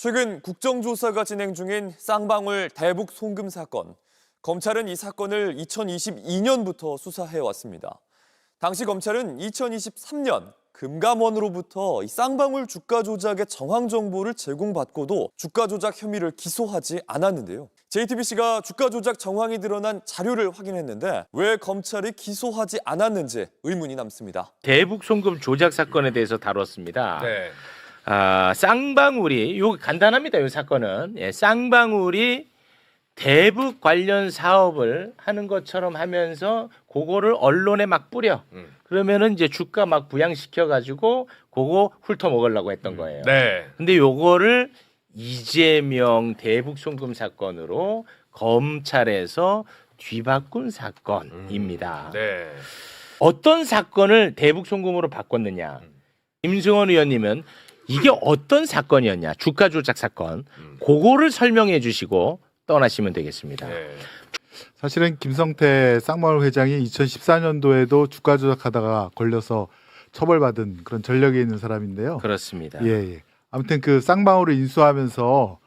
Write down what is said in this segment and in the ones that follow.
최근 국정조사가 진행 중인 쌍방울 대북 송금 사건. 검찰은 이 사건을 2022년부터 수사해왔습니다. 당시 검찰은 2023년 금감원으로부터 이 쌍방울 주가 조작의 정황 정보를 제공받고도 주가 조작 혐의를 기소하지 않았는데요. JTBC가 주가 조작 정황이 드러난 자료를 확인했는데 왜 검찰이 기소하지 않았는지 의문이 남습니다. 대북 송금 조작 사건에 대해서 다뤘습니다. 네. 쌍방울이 요 간단합니다. 이 사건은 쌍방울이 대북 관련 사업을 하는 것처럼 하면서 그거를 언론에 막 뿌려. 그러면은 이제 주가 막 부양시켜 가지고 그거 훑어 먹으려고 했던 거예요. 네. 근데 요거를 이재명 대북 송금 사건으로 검찰에서 뒤바꾼 사건입니다. 네. 어떤 사건을 대북 송금으로 바꿨느냐? 김승원 의원님은 이게 어떤 사건이었냐? 주가 조작 사건. 그거를 설명해 주시고 떠나시면 되겠습니다. 네. 사실은 김성태 쌍방울 회장이 2014년도에도 주가 조작하다가 걸려서 처벌받은 그런 전력이 있는 사람인데요. 그렇습니다. 예. 아무튼 그 쌍방울을 인수하면서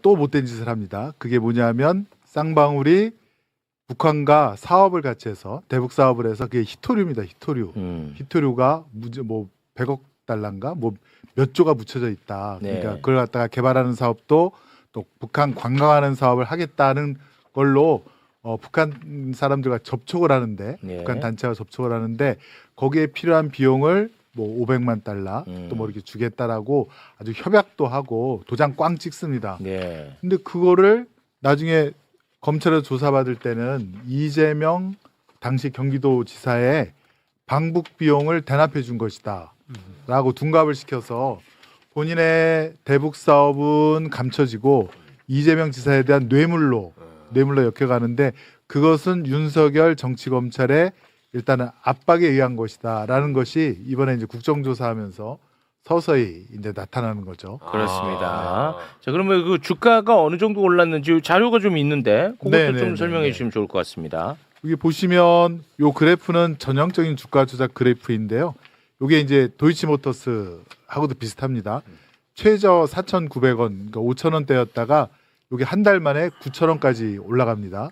또 못된 짓을 합니다. 그게 뭐냐면 쌍방울이 북한과 사업을 같이 해서 대북 사업을 해서 그게 히토류입니다. 히토류. 히토류가 뭐 100억 달러인가 뭐 몇 조가 묻혀져 있다. 그러니까 네. 그걸 갖다가 개발하는 사업도 또 북한 관광하는 사업을 하겠다는 걸로 북한 사람들과 접촉을 하는데 네. 북한 단체와 접촉을 하는데 거기에 필요한 비용을 뭐 500만 달러 또 뭐 이렇게 주겠다라고 아주 협약도 하고 도장 꽝 찍습니다. 네. 근데 그거를 나중에 검찰에서 조사받을 때는 이재명 당시 경기도지사의 방북 비용을 대납해 준 것이다 라고 둔갑을 시켜서 본인의 대북 사업은 감춰지고 이재명 지사에 대한 뇌물로 엮여가는데 그것은 윤석열 정치검찰의 일단은 압박에 의한 것이다라는 것이 이번에 이제 국정조사하면서 서서히 이제 나타나는 거죠. 그렇습니다. 자, 그러면 그 주가가 어느 정도 올랐는지 자료가 좀 있는데 그것도 네네네네. 좀 설명해 주시면 좋을 것 같습니다. 여기 보시면 요 그래프는 전형적인 주가 조작 그래프인데요. 요게 이제 도이치모터스하고도 비슷합니다. 최저 4,900원, 그러니까 5,000원대였다가 요게 한 달 만에 9,000원까지 올라갑니다.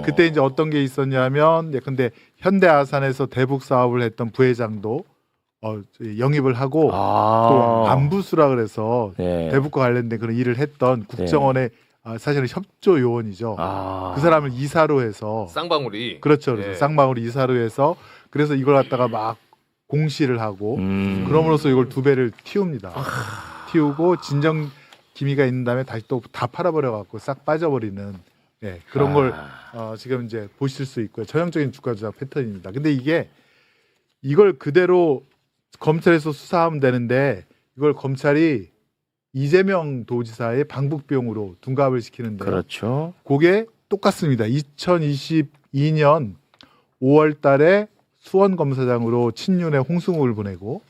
그때 이제 어떤 게 있었냐면 예컨대 현대아산에서 대북 사업을 했던 부회장도 영입을 하고 또 안부수라 그래서 네. 대북과 관련된 그런 일을 했던 국정원의 사실은 협조 요원이죠. 그 사람을 이사로 해서 쌍방울이. 그렇죠. 네. 쌍방울 이사로 해서 그래서 이걸 갖다가 막 공시를 하고 그럼으로써 이걸 두 배를 틔웁니다. 틔우고 진정 기미가 있는 다음에 다시 또 다 팔아버려 갖고 싹 빠져버리는 그런 걸 지금 이제 보실 수 있고요. 전형적인 주가 조작 패턴입니다. 근데 이걸 그대로 검찰에서 수사하면 되는데 이걸 검찰이 이재명 도지사의 방북 비용으로 둔갑을 시키는데요. 그렇죠. 그게 똑같습니다. 2022년 5월 달에 수원 검사장으로 친윤의 홍승욱을 보내고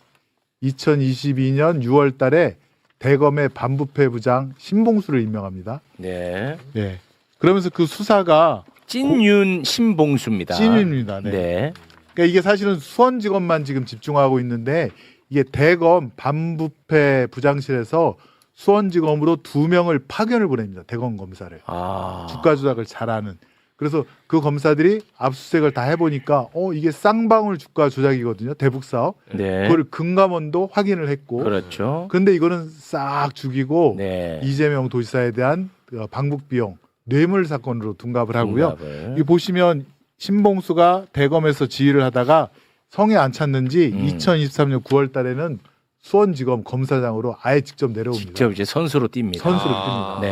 2022년 6월 달에 대검의 반부패 부장 신봉수를 임명합니다. 네. 네. 그러면서 그 수사가 찐윤 신봉수입니다. 찐윤입니다. 네. 네. 그러니까 이게 사실은 수원지검만 지금 집중하고 있는데 이게 대검 반부패 부장실에서 수원지검으로 2명을 파견을 보냅니다. 대검 검사를. 주가 조작을 잘하는. 그래서 그 검사들이 압수수색을 다 해보니까 이게 쌍방울 주가 조작이거든요. 대북 사업. 네. 그걸 금감원도 확인을 했고. 그렇죠. 그런데 이거는 싹 죽이고 네. 이재명 도지사에 대한 방북 비용 뇌물 사건으로 둔갑을 하고요. 둔갑을. 이 보시면 신봉수가 대검에서 지휘를 하다가 성에 안 찼는지 2023년 9월 달에는 수원지검 검사장으로 아예 직접 내려옵니다. 직접 이제 선수로 뜁니다. 선수로 뜁니다. 네.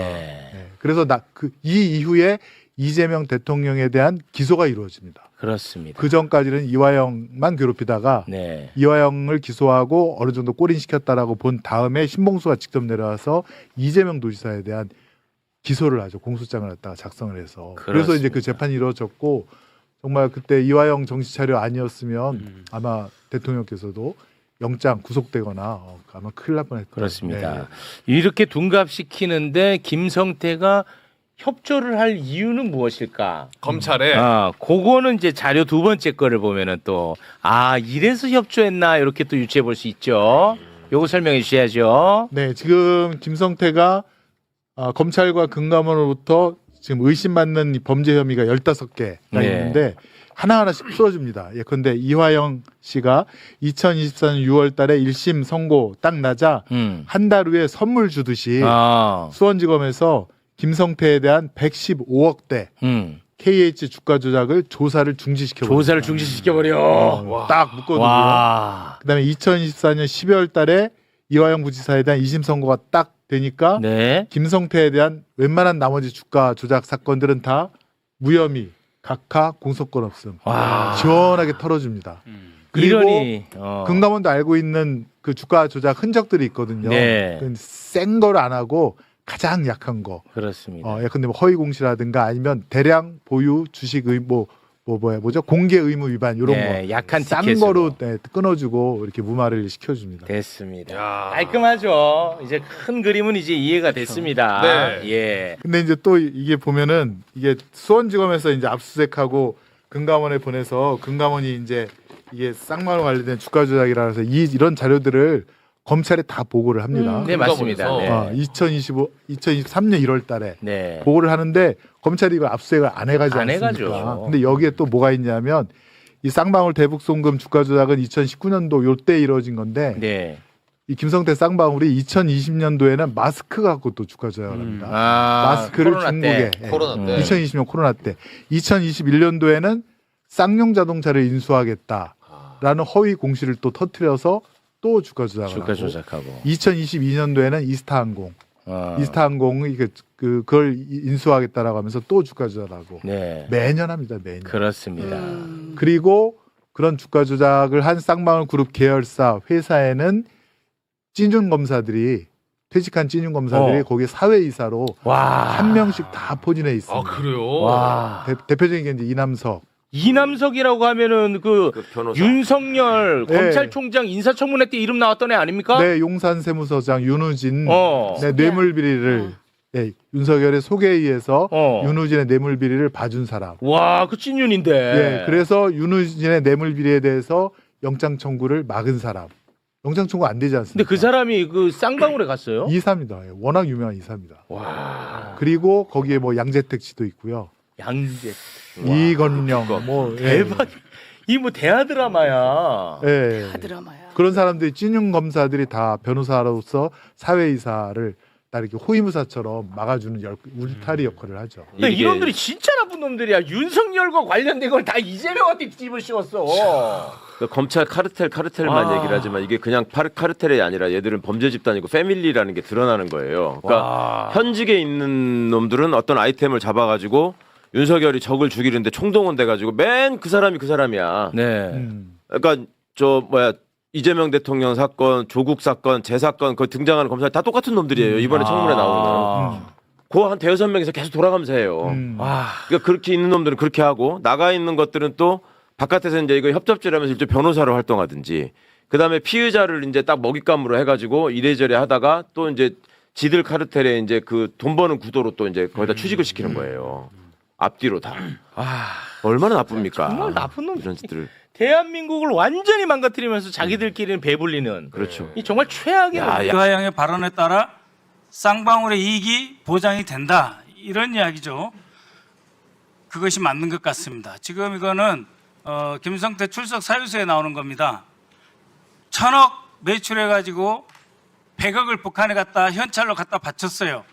네. 그래서 이 이후에 이재명 대통령에 대한 기소가 이루어집니다. 그렇습니다. 그 전까지는 이화영만 괴롭히다가 네. 이화영을 기소하고 어느 정도 꼬린시켰다라고 본 다음에 신봉수가 직접 내려와서 이재명 도지사에 대한 기소를 하죠. 공소장을 갖다가 작성을 해서. 그래서 이제 그 재판이 이루어졌고 정말 그때 이화영 정치 차려 아니었으면 아마 대통령께서도 영장 구속되거나 아마 큰일 날 뻔했던. 그렇습니다. 네. 이렇게 둔갑시키는데 김성태가 협조를 할 이유는 무엇일까? 검찰에. 그거는 이제 자료 두 번째 거를 보면은 또 이래서 협조했나 이렇게 또 유추해 볼 수 있죠. 요거 설명해 주셔야죠. 네, 지금 김성태가 검찰과 금감원으로부터 지금 의심받는 이 범죄 혐의가 15개가 네. 있는데 하나하나씩 풀어줍니다. 예컨대 이화영 씨가 2024년 6월 달에 1심 선고 딱 나자 한 달 후에 선물 주듯이 수원지검에서 김성태에 대한 115억대 KH 주가 조작을 조사를 중지시켜버렸습니다. 조사를 중지시켜버려. 딱 묶어두고요. 와. 그다음에 2024년 12월 달에 이화영 부지사에 대한 2심 선고가 딱 되니까 네. 김성태에 대한 웬만한 나머지 주가 조작 사건들은 다 무혐의, 각하, 공소권 없음. 와. 시원하게 털어줍니다. 그리고 이러니 금감원도 알고 있는 그 주가 조작 흔적들이 있거든요. 네. 센 거를 안 하고 가장 약한 거. 그렇습니다. 예컨대 뭐 허위 공시라든가 아니면 대량 보유 주식 뭐죠? 공개 의무 위반 이런 네, 거. 약한 싼 티켓으로. 거로 끊어주고 이렇게 무마를 시켜줍니다. 됐습니다. 깔끔하죠. 이제 큰 그림은 이제 이해가 됐습니다. 네. 예. 근데 이제 또 이게 보면은 이게 수원지검에서 이제 압수수색하고 금감원에 보내서 금감원이 이제 이게 쌍방울 관련된 주가 조작이라 해서 이런 자료들을 검찰에 다 보고를 합니다. 네, 맞습니다. 네. 2023년 1월 달에 네. 보고를 하는데 검찰이 이걸 압수수색을 안 해가지 안 않습니까? 해가죠. 근데 여기에 또 뭐가 있냐면 이 쌍방울 대북 송금 주가 조작은 2019년도 요때 이루어진 건데 네. 이 김성태 쌍방울이 2020년도에는 마스크 갖고 또 주가 조작을 합니다. 마스크를 코로나 중국에 때. 코로나 때. 2020년 코로나 때 2021년도에는 쌍용 자동차를 인수하겠다라는 허위 공시를 또 터뜨려서 또 주가 조작을 주가 하고 조작하고. 2022년도에는 이스타항공 이스타항공이 그걸 인수하겠다라고 하면서 또 주가 조작하고 네. 매년 합니다. 매년. 그렇습니다. 그리고 그런 주가 조작을 한 쌍방울 그룹 계열사 회사에는 찐윤 검사들이 퇴직한 찐윤 검사들이 거기에 사회이사로 와. 한 명씩 다 포진해 있습니다. 그래요? 와. 대표적인 게 이제 이남석. 이남석이라고 하면은 그 변호사. 윤석열 네. 검찰총장 인사청문회 때 이름 나왔던 애 아닙니까? 네, 용산 세무서장 윤우진 네. 뇌물 비리를 윤석열의 소개에 의해서 윤우진의 뇌물 비리를 봐준 사람. 와, 그 찐윤인데. 예, 그래서 윤우진의 뇌물 비리에 대해서 영장 청구를 막은 사람. 영장 청구 안 되지 않습니까? 근데 그 사람이 그 쌍방울에 갔어요? 이사입니다. 예, 워낙 유명한 이사입니다. 와. 그리고 거기에 뭐 양재택 씨도 있고요. 양재. 이건영 뭐 대박. 이 뭐 대하 드라마야. 예. 드라마야. 그런 사람들이 찐윤 검사들이 다 변호사로서 사회이사를 다 이렇게 호위무사처럼 막아주는 울타리 역할을 하죠. 근데 이놈들이 진짜 나쁜 놈들이야. 윤석열과 관련된 걸 다 이재명한테 뒤집어 씌웠어. 그러니까 검찰 카르텔만 와. 얘기를 하지만 이게 그냥 카르텔이 아니라 얘들은 범죄 집단이고 패밀리라는 게 드러나는 거예요. 그러니까 와. 현직에 있는 놈들은 어떤 아이템을 잡아가지고 윤석열이 적을 죽이는데 총동원 돼가지고 맨 그 사람이 그 사람이야. 네. 그러니까 이재명 대통령 사건, 조국 사건, 제 사건 그 등장하는 검사들 다 똑같은 놈들이에요. 이번에 청문회 나오는 거는. 그 한 대여섯 명에서 계속 돌아가면서 해요. 와. 그러니까 그렇게 있는 놈들은 그렇게 하고 나가 있는 것들은 또 바깥에서 이제 이거 협잡질하면서 일종 변호사로 활동하든지 그다음에 피의자를 이제 딱 먹잇감으로 해가지고 이래저래 하다가 또 이제 지들 카르텔에 이제 그 돈 버는 구도로 또 이제 거기다 취직을 시키는 거예요. 앞뒤로 다. 얼마나 나쁩니까? 정말 나쁜 놈. 이런 짓들을. 대한민국을 완전히 망가뜨리면서 자기들끼리는 배불리는. 그렇죠. 이 정말 최악의 놈. 이화영의 발언에 따라 쌍방울의 이익이 보장이 된다 이런 이야기죠. 그것이 맞는 것 같습니다. 지금 이거는 김성태 출석 사유서에 나오는 겁니다. 1,000억 매출해가지고 100억을 북한에 갖다 현찰로 갖다 바쳤어요.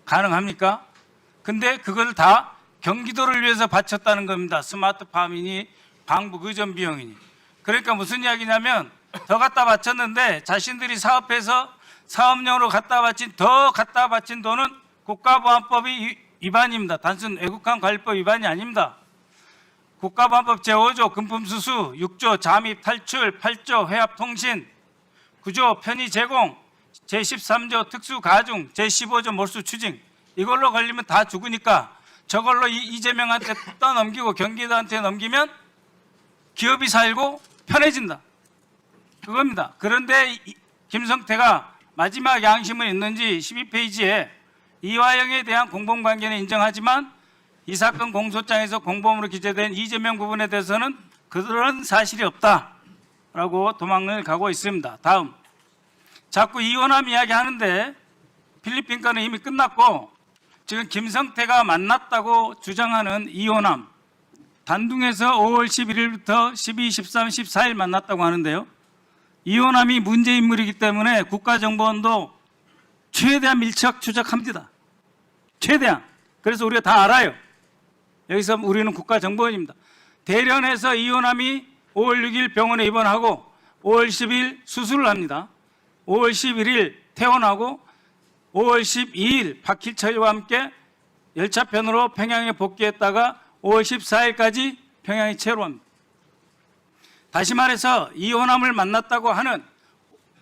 가능합니까? 근데 그걸 다 경기도를 위해서 바쳤다는 겁니다. 스마트팜이니 방북 의전 비용이니. 그러니까 무슨 이야기냐면 더 갖다 바쳤는데 자신들이 사업해서 사업용으로 갖다 바친 돈은 국가보안법이 위반입니다. 단순 애국한 관리법 위반이 아닙니다. 국가보안법 제5조 금품수수, 6조 잠입 탈출, 8조 회합통신, 9조 편의 제공, 제13조 특수가중, 제15조 몰수 추징 이걸로 걸리면 다 죽으니까 저걸로 이재명한테 떠넘기고 경기도한테 넘기면 기업이 살고 편해진다. 그겁니다. 그런데 김성태가 마지막 양심은 있는지 12페이지에 이화영에 대한 공범관계는 인정하지만 이 사건 공소장에서 공범으로 기재된 이재명 부분에 대해서는 그런 사실이 없다라고 도망을 가고 있습니다. 다음 자꾸 이혼함 이야기 하는데 필리핀 건은 이미 끝났고 지금 김성태가 만났다고 주장하는 이혼함 단둥에서 5월 11일부터 12, 13, 14일 만났다고 하는데요. 이혼함이 문제 인물이기 때문에 국가정보원도 최대한 밀착 추적합니다. 최대한. 그래서 우리가 다 알아요. 여기서 우리는 국가정보원입니다. 대련에서 이혼함이 5월 6일 병원에 입원하고 5월 10일 수술을 합니다. 5월 11일 퇴원하고 5월 12일 박희철과 함께 열차편으로 평양에 복귀했다가 5월 14일까지 평양에 체류합니다. 다시 말해서 이혼함을 만났다고 하는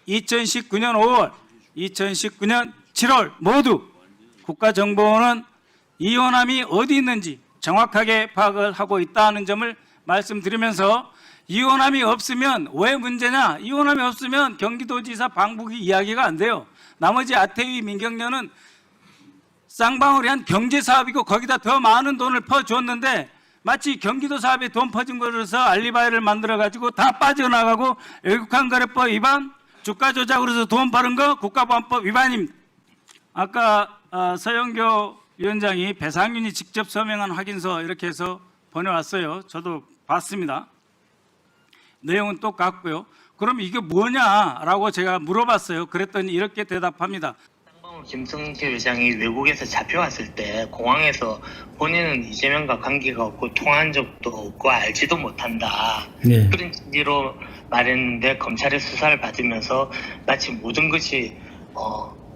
2019년 5월, 2019년 7월 모두 국가정보원은 이혼함이 어디 있는지 정확하게 파악을 하고 있다는 점을 말씀드리면서 이혼함이 없으면 왜 문제냐? 이혼함이 없으면 경기도지사 방북이 이야기가 안 돼요. 나머지 아태위 민경련은 쌍방울이 한 경제사업이고 거기다 더 많은 돈을 퍼주었는데 마치 경기도 사업에 돈 퍼진 거로서 알리바이를 만들어가지고 다 빠져나가고 외국환 거래법 위반, 주가 조작으로서 돈 버는 거 국가보안법 위반입니다. 아까 서영교 위원장이 배상윤이 직접 서명한 확인서 이렇게 해서 보내왔어요. 저도 봤습니다. 내용은 똑같고요. 그럼 이게 뭐냐라고 제가 물어봤어요. 그랬더니 이렇게 대답합니다. 쌍방울 김성태 회장이 외국에서 잡혀왔을 때 공항에서 본인은 이재명과 관계가 없고 통화한 적도 없고 알지도 못한다. 네. 그런 취지로 말했는데 검찰의 수사를 받으면서 마치 모든 것이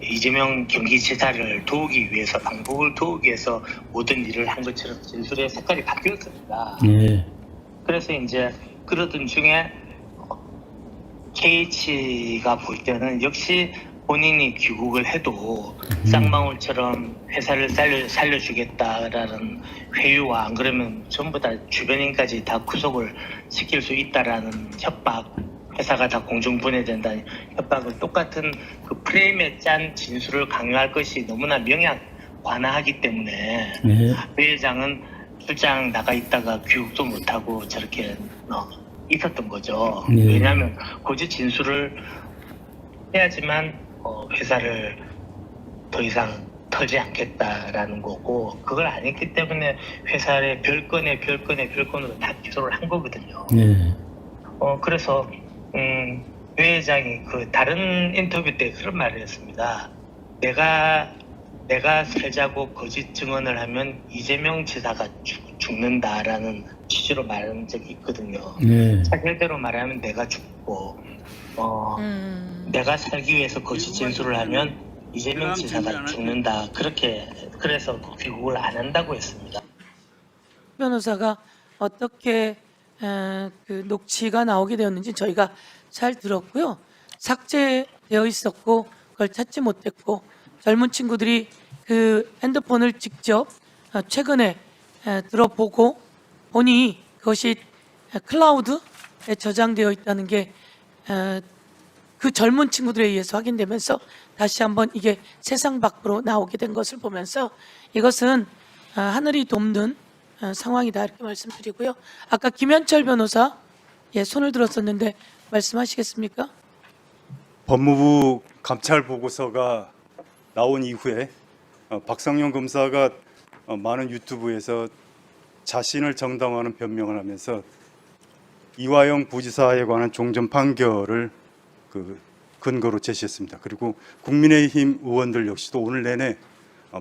이재명 경기지사를 도우기 위해서 방북을 도우기 위해서 모든 일을 한 것처럼 진술의 색깔이 바뀌었습니다. 네. 그래서 이제 그러던 중에 KH가 볼 때는 역시 본인이 귀국을 해도 쌍방울처럼 회사를 살려주겠다라는 회유와 안 그러면 전부 다 주변인까지 다 구속을 시킬 수 있다라는 협박, 회사가 다 공중분해된다는 협박을 똑같은 그 프레임에 짠 진술을 강요할 것이 너무나 명약관화하기 때문에 네. 회 회장은 출장 나가 있다가 귀국도 못하고 저렇게 있었던 거죠. 네. 왜냐하면 고지 진술을 해야지만 회사를 더 이상 털지 않겠다라는 거고 그걸 안 했기 때문에 회사의 별건으로 다 기소를 한 거거든요. 네. 그래서 회 회장이 그 다른 인터뷰 때 그런 말을 했습니다. 내가 살자고 거짓 증언을 하면 이재명 지사가 죽는다라는 취지로 말한 적이 있거든요. 네. 사실대로 말하면 내가 죽고 내가 살기 위해서 거짓 진술을 하면 이재명 지사가 죽는다. 그래서 귀국을 안 한다고 했습니다. 변호사가 어떻게 그 녹취가 나오게 되었는지 저희가 잘 들었고요. 삭제되어 있었고 그걸 찾지 못했고 젊은 친구들이 그 핸드폰을 직접 최근에 들어보고 보니 그것이 클라우드에 저장되어 있다는 게 그 젊은 친구들에 의해서 확인되면서 다시 한번 이게 세상 밖으로 나오게 된 것을 보면서 이것은 하늘이 돕는 상황이다 이렇게 말씀드리고요. 아까 김현철 변호사 손을 들었었는데 말씀하시겠습니까? 법무부 감찰 보고서가 나온 이후에 박상용 검사가 많은 유튜브에서 자신을 정당화하는 변명을 하면서 이화영 부지사에 관한 종전 판결을 그 근거로 제시했습니다. 그리고 국민의힘 의원들 역시도 오늘 내내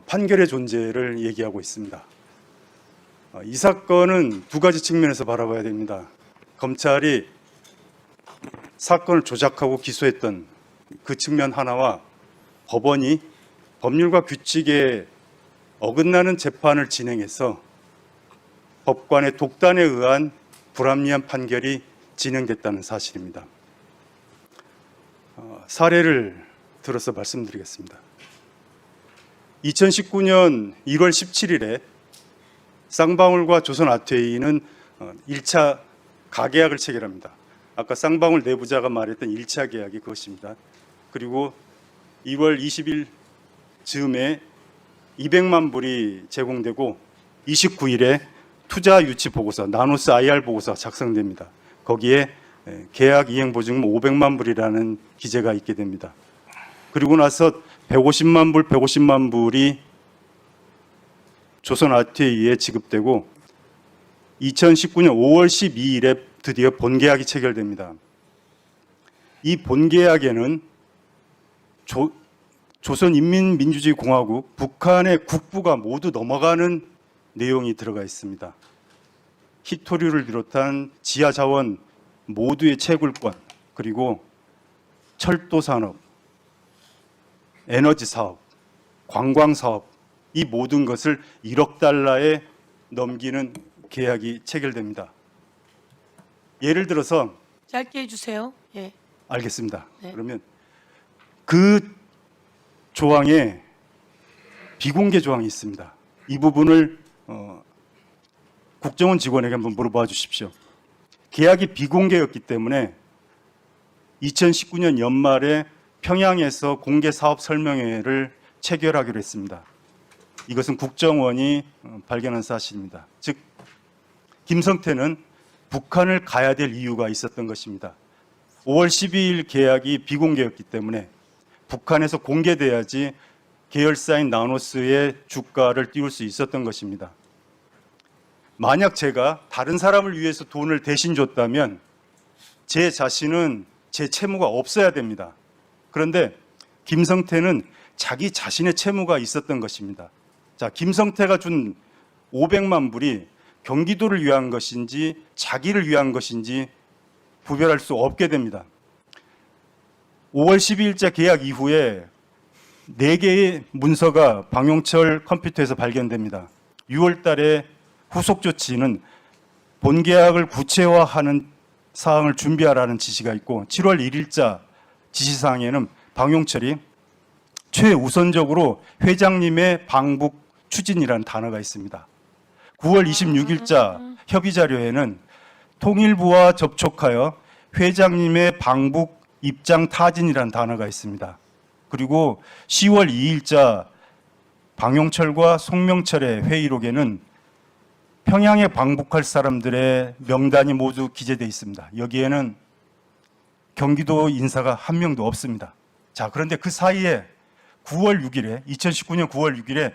판결의 존재를 얘기하고 있습니다. 이 사건은 두 가지 측면에서 바라봐야 됩니다. 검찰이 사건을 조작하고 기소했던 그 측면 하나와 법원이 법률과 규칙에 어긋나는 재판을 진행해서 법관의 독단에 의한 불합리한 판결이 진행됐다는 사실입니다. 사례를 들어서 말씀드리겠습니다. 2019년 1월 17일에 쌍방울과 조선아트웨이는 1차 가계약을 체결합니다. 아까 쌍방울 내부자가 말했던 1차 계약이 그것입니다. 그리고 2월 20일 즈음에 200만 불이 제공되고 29일에 투자 유치 보고서, 나노스 IR 보고서 작성됩니다. 거기에 계약 이행 보증금 500만 불이라는 기재가 있게 됩니다. 그리고 나서 150만 불이 조선 아트웨이에 지급되고 2019년 5월 12일에 드디어 본계약이 체결됩니다. 이 본계약에는 조선인민민주주의공화국 북한의 국부가 모두 넘어가는 내용이 들어가 있습니다. 희토류를 비롯한 지하자원 모두의 채굴권, 그리고 철도산업, 에너지사업, 관광사업, 이 모든 것을 1억 달러에 넘기는 계약이 체결됩니다. 예를 들어서 짧게 해주세요. 예. 알겠습니다. 네. 그러면 그 조항에 비공개 조항이 있습니다. 이 부분을 국정원 직원에게 한번 물어봐 주십시오. 계약이 비공개였기 때문에 2019년 연말에 평양에서 공개 사업 설명회를 체결하기로 했습니다. 이것은 국정원이 발견한 사실입니다. 즉 김성태는 북한을 가야 될 이유가 있었던 것입니다. 5월 12일 계약이 비공개였기 때문에 북한에서 공개돼야지 계열사인 나노스의 주가를 띄울 수 있었던 것입니다. 만약 제가 다른 사람을 위해서 돈을 대신 줬다면 제 자신은 제 채무가 없어야 됩니다. 그런데 김성태는 자기 자신의 채무가 있었던 것입니다. 자, 김성태가 준 500만 불이 경기도를 위한 것인지 자기를 위한 것인지 구별할 수 없게 됩니다. 5월 12일자 계약 이후에 4개의 문서가 방용철 컴퓨터에서 발견됩니다. 6월 달에 후속 조치는 본계약을 구체화하는 사항을 준비하라는 지시가 있고 7월 1일자 지시사항에는 방용철이 최우선적으로 회장님의 방북 추진이라는 단어가 있습니다. 9월 26일자 협의자료에는 통일부와 접촉하여 회장님의 방북 입장 타진이라는 단어가 있습니다. 그리고 10월 2일자 방용철과 송명철의 회의록에는 평양에 방북할 사람들의 명단이 모두 기재되어 있습니다. 여기에는 경기도 인사가 한 명도 없습니다. 자, 그런데 그 사이에 2019년 9월 6일에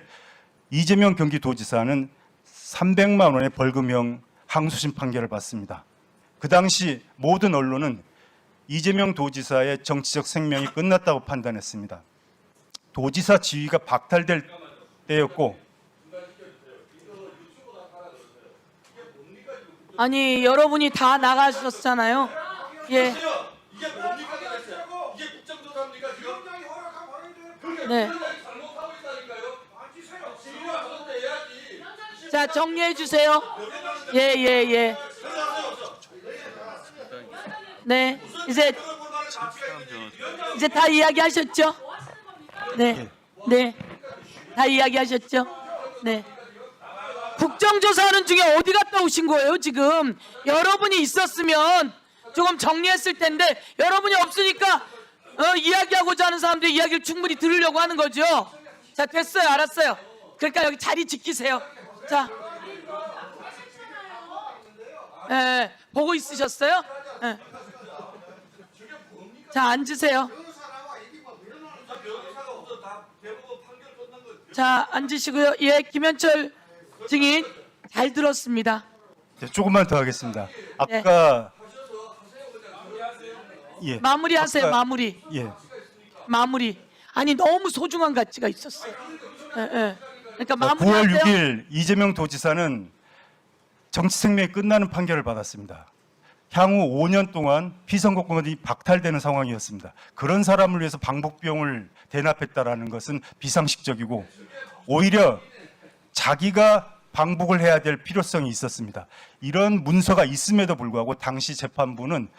이재명 경기도지사는 300만 원의 벌금형 항소심 판결을 받습니다. 그 당시 모든 언론은 이재명 도지사의 정치적 생명이 끝났다고 판단했습니다. 도지사 지위가 박탈될 때였고, 아니 여러분이 다 나가셨잖아요. 예. 네. 자, 정리해 주세요. 예. 네. 이제 다 이야기하셨죠? 네. 다 이야기하셨죠? 네. 국정조사하는 중에 어디 갔다 오신 거예요, 지금? 여러분이 있었으면 조금 정리했을 텐데 여러분이 없으니까 이야기하고자 하는 사람들의 이야기를 충분히 들으려고 하는 거죠. 자, 됐어요. 알았어요. 그러니까 여기 자리 지키세요. 자, 보고 있으셨어요? 자, 앉으세요. 자, 앉으시고요. 예, 김현철 증인 잘 들었습니다. 네, 조금만 더 하겠습니다. 아까 예, 마무리하세요. 아까- 마무리. 예, 마무리. 아니 너무 소중한 가치가 있었어요. 그러니까 9월 마무리하세요. 6일 이재명 도지사는 정치 생명이 끝나는 판결을 받았습니다. 향후 5년 동안 피선거권이 박탈되는 상황이었습니다. 그런 사람을 위해서 방북비용을 대납했다라는 것은 비상식적이고 오히려 자기가 방북을 해야 될 필요성이 있었습니다. 이런 문서가 있음에도 불구하고 당시 재판부는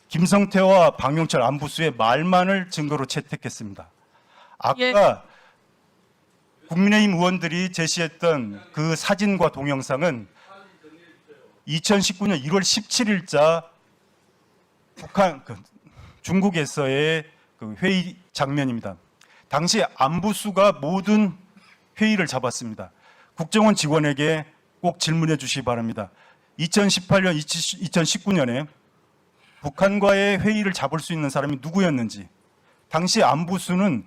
김성태와 방용철 안부수의 말만을 증거로 채택했습니다. 아까 예. 국민의힘 의원들이 제시했던 그 사진과 동영상은 2019년 1월 17일자 중국에서의 그 회의 장면입니다. 당시 안부수가 모든 회의를 잡았습니다. 국정원 직원에게 꼭 질문해 주시기 바랍니다. 2018년, 2019년에 북한과의 회의를 잡을 수 있는 사람이 누구였는지, 당시 안부수는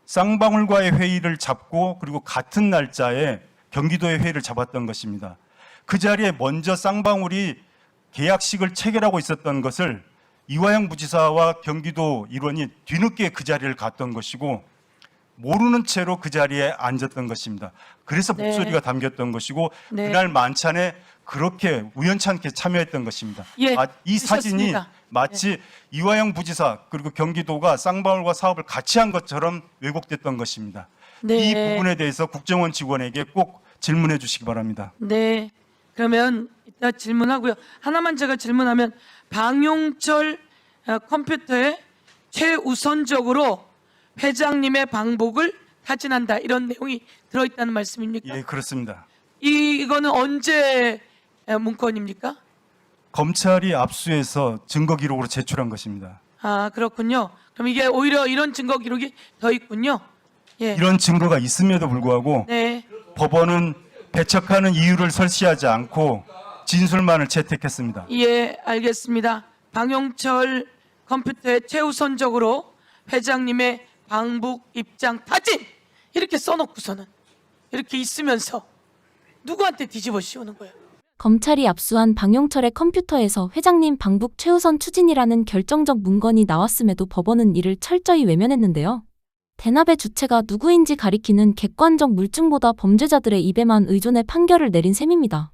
쌍방울과의 회의를 잡고 그리고 같은 날짜에 경기도의 회의를 잡았던 것입니다. 그 자리에 먼저 쌍방울이 계약식을 체결하고 있었던 것을 이화영 부지사와 경기도 일원이 뒤늦게 그 자리를 갔던 것이고 모르는 채로 그 자리에 앉았던 것입니다. 그래서 네. 목소리가 담겼던 것이고 네. 그날 만찬에 그렇게 우연찮게 참여했던 것입니다. 예, 이 사진이 드셨습니다. 마치 이화영 부지사 그리고 경기도가 쌍방울과 사업을 같이 한 것처럼 왜곡됐던 것입니다. 네. 이 부분에 대해서 국정원 직원에게 꼭 질문해 주시기 바랍니다. 네. 그러면 이따 질문하고요. 하나만 제가 질문하면 방용철 컴퓨터에 최우선적으로 회장님의 방북을 타진한다 이런 내용이 들어있다는 말씀입니까? 예, 그렇습니다. 이거는 언제 문건입니까? 검찰이 압수해서 증거 기록으로 제출한 것입니다. 아 그렇군요. 그럼 이게 오히려 이런 증거 기록이 더 있군요. 예. 이런 증거가 있음에도 불구하고 네. 법원은 배척하는 이유를 설치하지 않고 진술만을 채택했습니다. 예, 알겠습니다. 방용철 컴퓨터에 최우선적으로 회장님의 방북 입장 타진 이렇게 써놓고서는 이렇게 있으면서 누구한테 뒤집어 씌우는 거예요? 검찰이 압수한 방용철의 컴퓨터에서 회장님 방북 최우선 추진이라는 결정적 문건이 나왔음에도 법원은 이를 철저히 외면했는데요. 대납의 주체가 누구인지 가리키는 객관적 물증보다 범죄자들의 입에만 의존해 판결을 내린 셈입니다.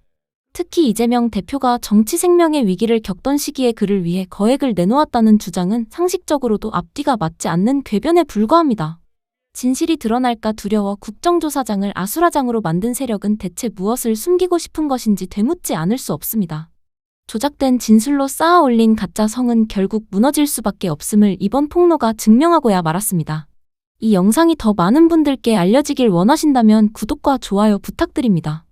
특히 이재명 대표가 정치 생명의 위기를 겪던 시기에 그를 위해 거액을 내놓았다는 주장은 상식적으로도 앞뒤가 맞지 않는 궤변에 불과합니다. 진실이 드러날까 두려워 국정조사장을 아수라장으로 만든 세력은 대체 무엇을 숨기고 싶은 것인지 되묻지 않을 수 없습니다. 조작된 진술로 쌓아 올린 가짜 성은 결국 무너질 수밖에 없음을 이번 폭로가 증명하고야 말았습니다. 이 영상이 더 많은 분들께 알려지길 원하신다면 구독과 좋아요 부탁드립니다.